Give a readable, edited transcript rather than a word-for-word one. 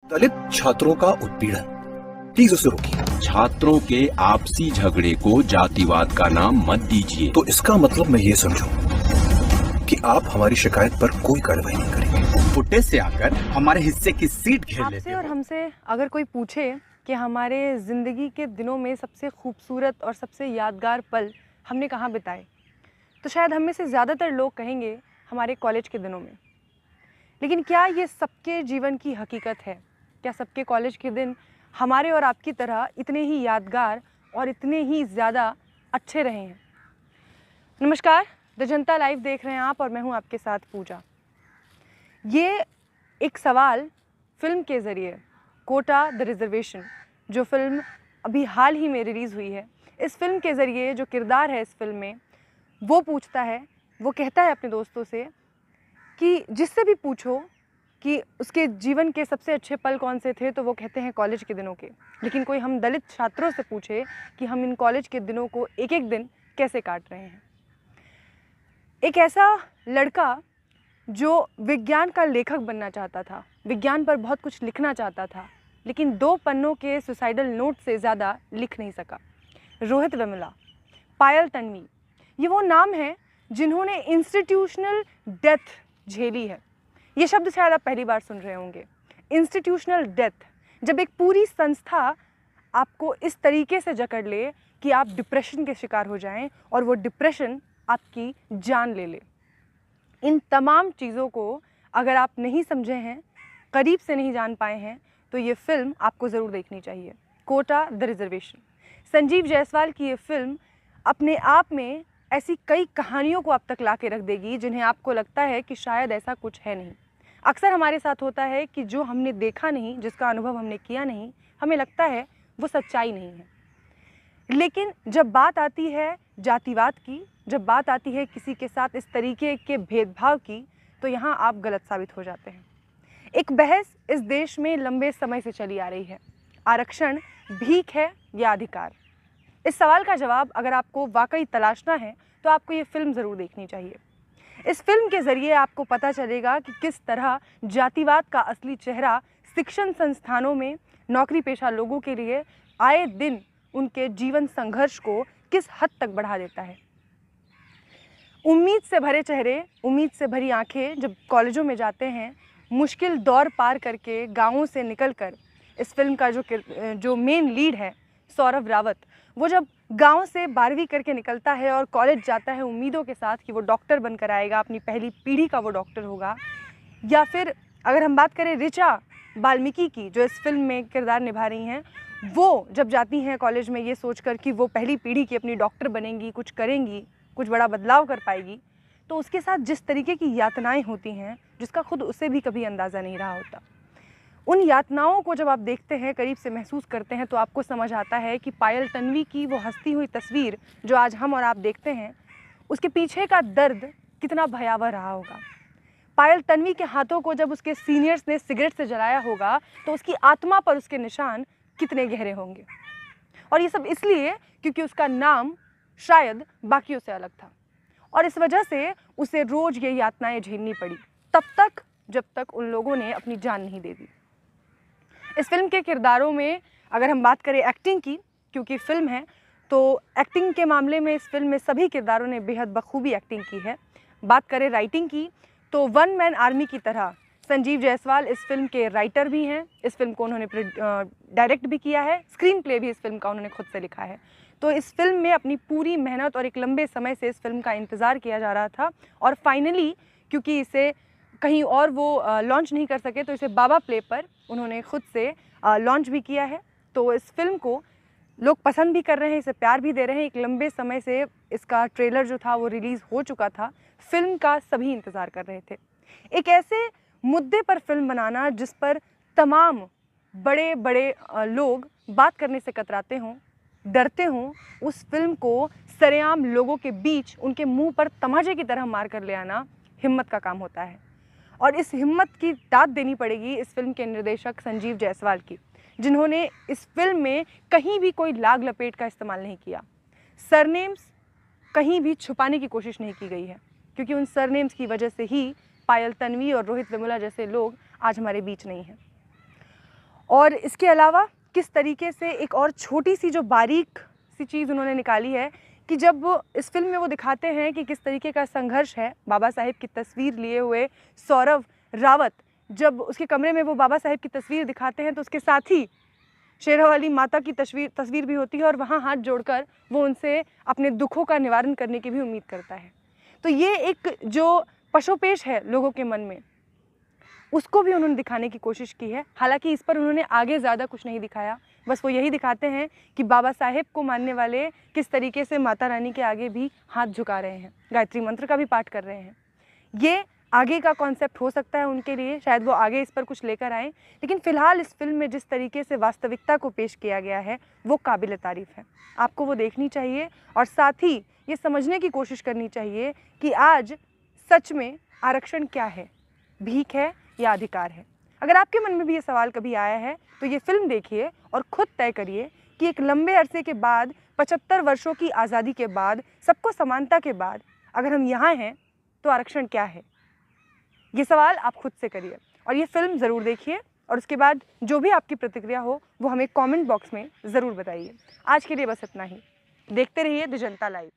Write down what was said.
दलित छात्रों का उत्पीड़न, प्लीज उसे रोकिए। छात्रों के आपसी झगड़े को जातिवाद का नाम मत दीजिए। तो इसका मतलब मैं ये समझूं कि आप हमारी शिकायत पर कोई कार्रवाई नहीं करेंगे। फुटेज से आकर हमारे हिस्से की सीट घेर लेते आपसे हो। और हमसे अगर कोई पूछे कि हमारे ज़िंदगी के दिनों में सबसे खूबसूरत और सबसे यादगार पल हमने कहाँ बिताए, तो शायद हम में से ज़्यादातर लोग कहेंगे हमारे कॉलेज के दिनों में। लेकिन क्या ये सबके जीवन की हकीकत है? क्या सबके कॉलेज के दिन हमारे और आपकी तरह इतने ही यादगार और इतने ही ज़्यादा अच्छे रहे हैं? नमस्कार, द जनता लाइव देख रहे हैं आप और मैं हूँ आपके साथ पूजा। ये एक सवाल फिल्म के ज़रिए, कोटा द रिज़र्वेशन, जो फिल्म अभी हाल ही में रिलीज़ हुई है, इस फिल्म के ज़रिए जो किरदार है इस फिल्म में, वो पूछता है, वो कहता है अपने दोस्तों से कि जिससे भी पूछो कि उसके जीवन के सबसे अच्छे पल कौन से थे, तो वो कहते हैं कॉलेज के दिनों के। लेकिन कोई हम दलित छात्रों से पूछे कि हम इन कॉलेज के दिनों को एक एक दिन कैसे काट रहे हैं। एक ऐसा लड़का जो विज्ञान का लेखक बनना चाहता था, विज्ञान पर बहुत कुछ लिखना चाहता था, लेकिन 2 पन्नों के सुसाइडल नोट से ज़्यादा लिख नहीं सका। रोहित वेमुला, पायल तन्वी, ये वो नाम हैं जिन्होंने इंस्टीट्यूशनल डेथ झेली है। ये शब्द शायद आप पहली बार सुन रहे होंगे, इंस्टीट्यूशनल डेथ। जब एक पूरी संस्था आपको इस तरीके से जकड़ ले कि आप डिप्रेशन के शिकार हो जाएं और वो डिप्रेशन आपकी जान ले ले। इन तमाम चीज़ों को अगर आप नहीं समझे हैं, करीब से नहीं जान पाए हैं, तो ये फ़िल्म आपको ज़रूर देखनी चाहिए, कोटा द रिज़र्वेशन। संजीव जायसवाल की ये फ़िल्म अपने आप में ऐसी कई कहानियों को आप तक ला के रख देगी जिन्हें आपको लगता है कि शायद ऐसा कुछ है नहीं। अक्सर हमारे साथ होता है कि जो हमने देखा नहीं, जिसका अनुभव हमने किया नहीं, हमें लगता है वो सच्चाई नहीं है। लेकिन जब बात आती है जातिवाद की, जब बात आती है किसी के साथ इस तरीके के भेदभाव की, तो यहाँ आप गलत साबित हो जाते हैं। एक बहस इस देश में लंबे समय से चली आ रही है, आरक्षण भीख है या अधिकार? इस सवाल का जवाब अगर आपको वाकई तलाशना है तो आपको ये फिल्म ज़रूर देखनी चाहिए। इस फिल्म के ज़रिए आपको पता चलेगा कि किस तरह जातिवाद का असली चेहरा शिक्षण संस्थानों में नौकरी पेशा लोगों के लिए आए दिन उनके जीवन संघर्ष को किस हद तक बढ़ा देता है। उम्मीद से भरे चेहरे, उम्मीद से भरी आंखें जब कॉलेजों में जाते हैं, मुश्किल दौर पार करके गाँवों से निकलकर, इस फिल्म का जो मेन लीड है सौरभ रावत, वो जब गांव से 12वीं करके निकलता है और कॉलेज जाता है उम्मीदों के साथ कि वो डॉक्टर बनकर आएगा, अपनी पहली पीढ़ी का वो डॉक्टर होगा। या फिर अगर हम बात करें ऋचा वाल्मीकि की, जो इस फिल्म में किरदार निभा रही हैं, वो जब जाती हैं कॉलेज में ये सोचकर कि वो पहली पीढ़ी की अपनी डॉक्टर बनेंगी, कुछ करेंगी, कुछ बड़ा बदलाव कर पाएगी, तो उसके साथ जिस तरीके की यातनाएँ होती हैं जिसका खुद उसे भी कभी अंदाज़ा नहीं रहा होता। उन यातनाओं को जब आप देखते हैं, करीब से महसूस करते हैं, तो आपको समझ आता है कि पायल तन्वी की वो हंसती हुई तस्वीर जो आज हम और आप देखते हैं, उसके पीछे का दर्द कितना भयावह रहा होगा। पायल तन्वी के हाथों को जब उसके सीनियर्स ने सिगरेट से जलाया होगा, तो उसकी आत्मा पर उसके निशान कितने गहरे होंगे। और ये सब इसलिए क्योंकि उसका नाम शायद बाकियों से अलग था और इस वजह से उसे रोज़ ये यातनाएँ झेलनी पड़ी, तब तक जब तक उन लोगों ने अपनी जान नहीं दे दी। इस फिल्म के किरदारों में अगर हम बात करें एक्टिंग की, क्योंकि फ़िल्म है तो एक्टिंग के मामले में इस फिल्म में सभी किरदारों ने बेहद बखूबी एक्टिंग की है। बात करें राइटिंग की, तो वन मैन आर्मी की तरह संजीव जायसवाल इस फिल्म के राइटर भी हैं। इस फिल्म को उन्होंने डायरेक्ट भी किया है, स्क्रीन प्ले भी इस फिल्म का उन्होंने खुद से लिखा है। तो इस फिल्म में अपनी पूरी मेहनत और एक लंबे समय से इस फिल्म का इंतज़ार किया जा रहा था और फाइनली क्योंकि इसे कहीं और वो लॉन्च नहीं कर सके, तो इसे बाबा प्ले पर उन्होंने खुद से लॉन्च भी किया है। तो इस फिल्म को लोग पसंद भी कर रहे हैं, इसे प्यार भी दे रहे हैं। एक लंबे समय से इसका ट्रेलर जो था वो रिलीज़ हो चुका था, फिल्म का सभी इंतज़ार कर रहे थे। एक ऐसे मुद्दे पर फिल्म बनाना जिस पर तमाम बड़े बड़े लोग बात करने से कतराते हों, डरते हों, उस फिल्म को सरेआम लोगों के बीच उनके मुंह पर तमाचे की तरह मार कर ले आना हिम्मत का काम होता है। और इस हिम्मत की दाद देनी पड़ेगी इस फिल्म के निर्देशक संजीव जायसवाल की, जिन्होंने इस फिल्म में कहीं भी कोई लाग लपेट का इस्तेमाल नहीं किया। सरनेम्स कहीं भी छुपाने की कोशिश नहीं की गई है, क्योंकि उन सरनेम्स की वजह से ही पायल तन्वी और रोहित वेमुला जैसे लोग आज हमारे बीच नहीं हैं। और इसके अलावा किस तरीके से एक और छोटी सी जो बारीक सी चीज़ उन्होंने निकाली है कि जब इस फिल्म में वो दिखाते हैं कि किस तरीके का संघर्ष है, बाबा साहेब की तस्वीर लिए हुए सौरव रावत जब उसके कमरे में वो बाबा साहेब की तस्वीर दिखाते हैं तो उसके साथ ही शेरावाली माता की तस्वीर भी होती है और वहाँ हाथ जोड़कर वो उनसे अपने दुखों का निवारण करने की भी उम्मीद करता है। तो ये एक जो पशोपेश है लोगों के मन में, उसको भी उन्होंने दिखाने की कोशिश की है। हालांकि इस पर उन्होंने आगे ज़्यादा कुछ नहीं दिखाया, बस वो यही दिखाते हैं कि बाबा साहेब को मानने वाले किस तरीके से माता रानी के आगे भी हाथ झुका रहे हैं, गायत्री मंत्र का भी पाठ कर रहे हैं। ये आगे का कॉन्सेप्ट हो सकता है उनके लिए, शायद वो आगे इस पर कुछ लेकर आएँ, लेकिन फ़िलहाल इस फिल्म में जिस तरीके से वास्तविकता को पेश किया गया है वो काबिल तारीफ़ है। आपको वो देखनी चाहिए और साथ ही ये समझने की कोशिश करनी चाहिए कि आज सच में आरक्षण क्या है, भीख है या अधिकार है। अगर आपके मन में भी ये सवाल कभी आया है तो ये फिल्म देखिए और ख़ुद तय करिए कि एक लंबे अरसे के बाद, 75 वर्षों की आज़ादी के बाद, सबको समानता के बाद अगर हम यहाँ हैं तो आरक्षण क्या है। ये सवाल आप खुद से करिए और ये फिल्म ज़रूर देखिए और उसके बाद जो भी आपकी प्रतिक्रिया हो वो हमें कमेंट बॉक्स में ज़रूर बताइए। आज के लिए बस इतना ही। देखते रहिए द जनता लाइव।